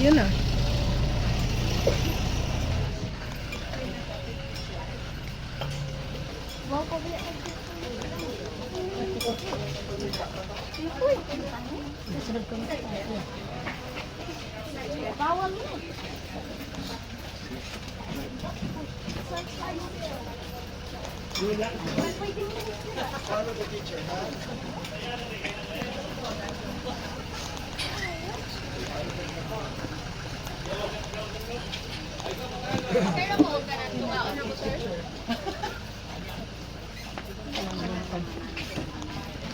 yun ah. Bawal mo.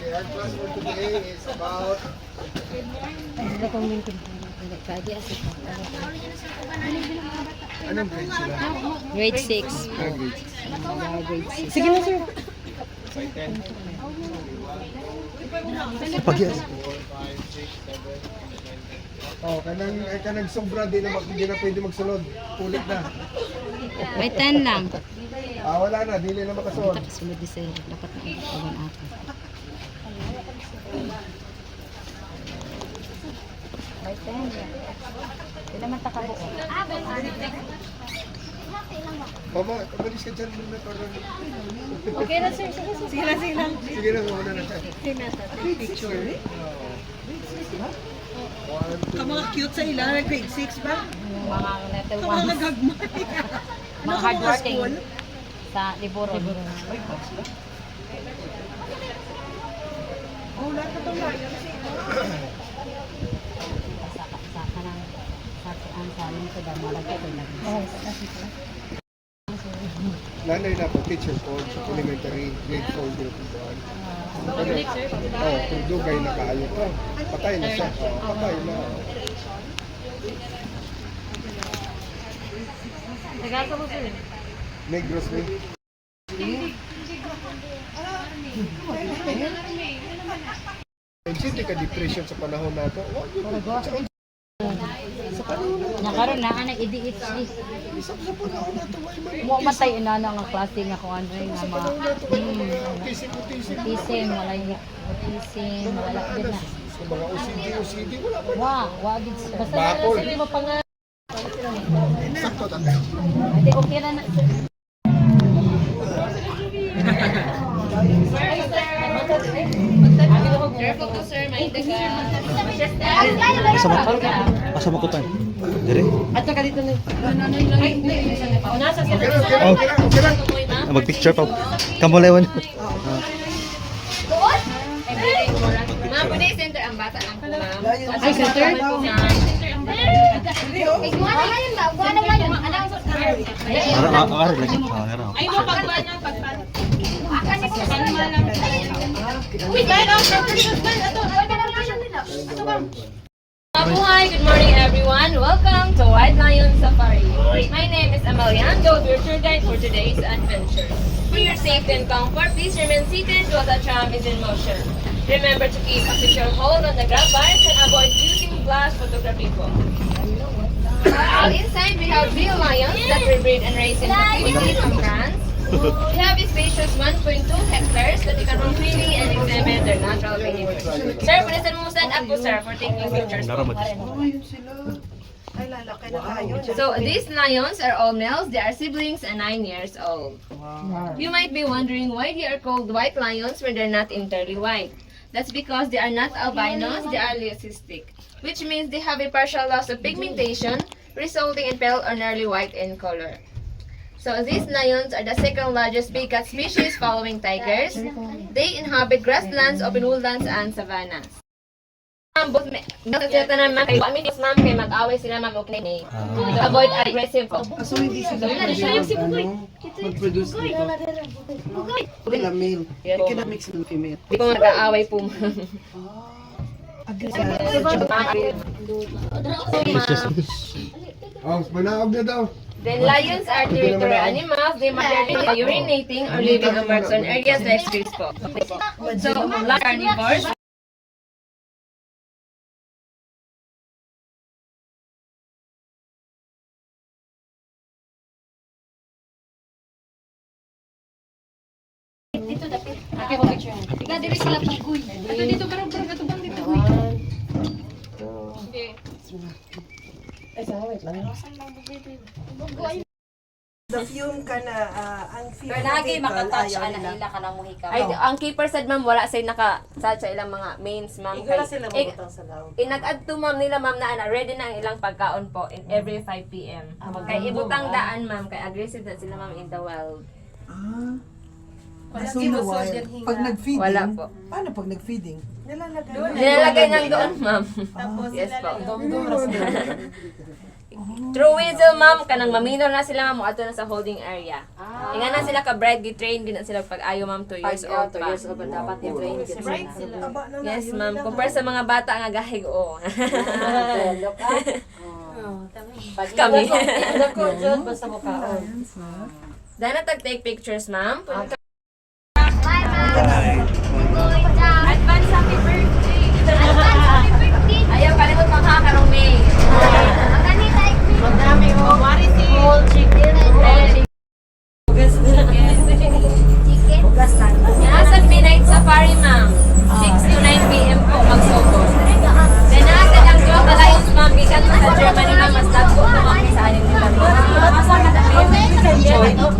Okay, our class for today is about anong grade sila? Grade 6. Grade 6. Sige na, sir. By 10. Pag-yes. 4, 5, 6, 7, 8, 9, 10. Oh, kanang sobra di na pwede magsulod. Ulit na. May 10 lang. Wala na, dili na makasulod. Kasunod di sir. Dapat na ikawan ako. May 10 yan. Hindi naman takabuo. Mama, malis ka dyan muna para... Okay na, sir. Sige lang. Sige na, muna na. Picture. One, Mga cute sa ilang grade 6 ba? Yung mga letter Mga 1. nagagmay. Mga hardworking sa liburon. Oh, lahat na itong layan. Sa kanang ang saling ko daw malagay ko lang. nanay na po, teacher po, sa elementary, grade 4, grade 1. Kung dugay na kaayo ko. Patay na siya. Patay na. Nagasa mo sir. Negros ni. Hindi ka depression sa panahon na ito. Sa panahon na ito. Nakaroon na anak ADHD. Sa panahon na ito. Mo matay ina na nga klase nga kung ano nga mga Autism. autism, autism, wala din na. Sa mga OCD, wala pa. Wa gid sir. Basta Bakol. na sila mo pang Sakto tatay. ate okay na na. Asa mo ko tan? Dire? At saka dito na. Nasa sila. Okay lang. Mag-picture pa. Kamulewan. Ma'am, pwede center ang bata lang po, ma'am. Ay, center? Iguana ngayon ba? Iguana ngayon. Anong Ara lagi. Ara. Ay, mo pagkuhan niya, pagpan. akan ni ko sa Uy, dahil ang Mabuhay! Good morning, everyone. Welcome to White Lion Safari. My name is Ameliando, your tour guide for today's adventure. For your safety and comfort, please remain seated while the tram is in motion. Remember to keep a secure hold on the grab bars and avoid using flash photography phone. Inside, we have real lions that were bred and raised in captivity from France. We have a spacious 1.2 hectares that you can roam freely and examine their natural behavior. Sir, pwede mo stand up po, sir, for taking pictures po. So, these lions are all males. They are siblings and 9 years old. You might be wondering why they are called white lions when they're not entirely white. That's because they are not albinos, they are leucistic, which means they have a partial loss of pigmentation, resulting in pale or nearly white in color. So these lions are the second largest big cat species following tigers. They inhabit grasslands, open woodlands, and savannas. Both ma'am, kay mag-away sila ma'am, okay. To avoid aggressive. So hindi sila mag-produce nito. Sila male. Hindi ka mix ng female. Hindi ko mag-aaway po ma'am. Oh, manaog na daw. Then lions are territorial animals. They might be urinating or leaving a marks on areas like streets po. So, like carnivores. Okay, po picture. Ika diri sila pagkuy. Ato dito barang atubang dito kuy. The fume ka na, ang fume Pero lagi vehicle, makatouch ayaw ana nila. ila ka na mo hikaw. Ay, ang keeper said ma'am, wala sa'yo naka-touch sa ilang mga mains, ma'am. Igala sila Eh, mabutang sa loob. inag-add to ma'am nila ma'am na ready na ang ilang pagkaon po in every 5 p.m. Kay ibutang daan ma'am, kay aggressive na sila ma'am in the wild. So, pag nag-feeding, Wala po. paano pag nag-feeding? Nilalagay Nilalagay nang doon ma'am. Yes po. True whistle ma'am, kanang maminor na sila ma'am, ato na sa holding area. Inga na sila ka bright, gi-train din na sila pag ayo ma'am 2 years old pa. dapat i-train sila. Taba na na, Yes yun ma'am, lang. compare sa mga bata nga gahig o. Kami. Kami. Ako jud basta mo kaon. Dahil na take pictures ma'am. Advance happy birthday. Advance happy birthday. Ayaw, kalimot mga kakarong May. Maganita Madami oh. Whole chicken. chicken. Nasa midnight safari ma'am. 6 to 9 p.m. po magsogo. Then nasa ang Global Lions ma'am, gikan sa Germany ma'am, mas dagko po ma'am sa aling nila.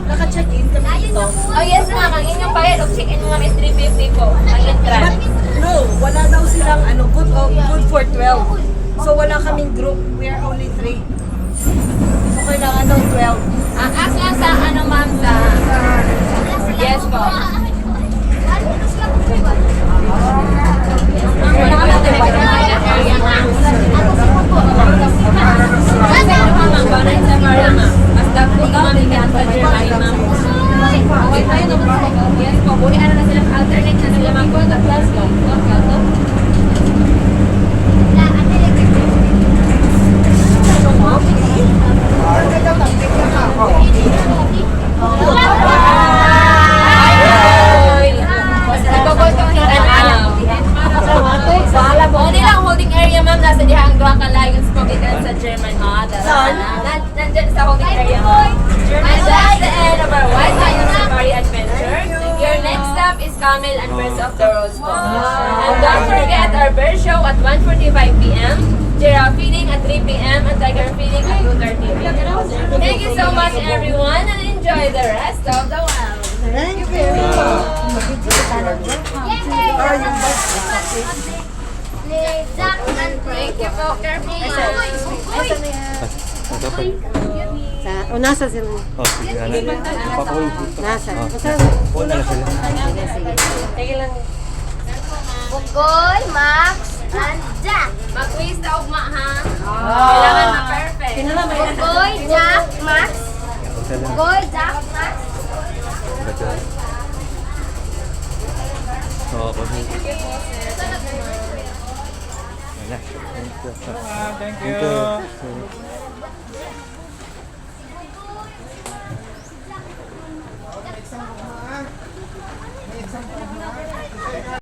Naka-check-in kami dito. Oh yes ma'am, ang inyong bayad og check-in mo ma'am is 350 po. Ang entrance. No, wala daw silang good for 12. So wala kaming group, we are only 3. So kailangan daw 12. As lang sa ano ma'am sa... Yes po. Ma'am, wala ka lang talaga ng area ma'am. Kasi ano ma'am, ang banay sa Maria ma'am. Mas dagko ka ma'am, ikan sa Germany ma'am. Okay tayo naman sa yes po. Buli ano na sila, alternate na sila ma'am. Go, class go. Go. Holding area ma'am, nasa diha ang duha ka lions po gikan sa German. Nandyan sa holding area ma'am. And that's the end of our White Lion Safari adventure. Your next stop is Camel and Birds of the Rose po. And don't forget our bird show at 1:45 p.m. Giraffe feeding at 3 p.m. and tiger feeding at 2:30 p.m. Thank you so much everyone and enjoy the rest of the wild. Thank you very much. Thank you po. Careful Sa nasa sila. Oh, sige na. Papahuli dito. Nasa. Oo na lang sila. Sige lang. Bugoy, Max, and Jack. Mag-quiz na ugma ha. Kailangan ma-perfect. Bugoy, Jack, Max. Bugoy, Jack, Max. Oo, pag Thank you.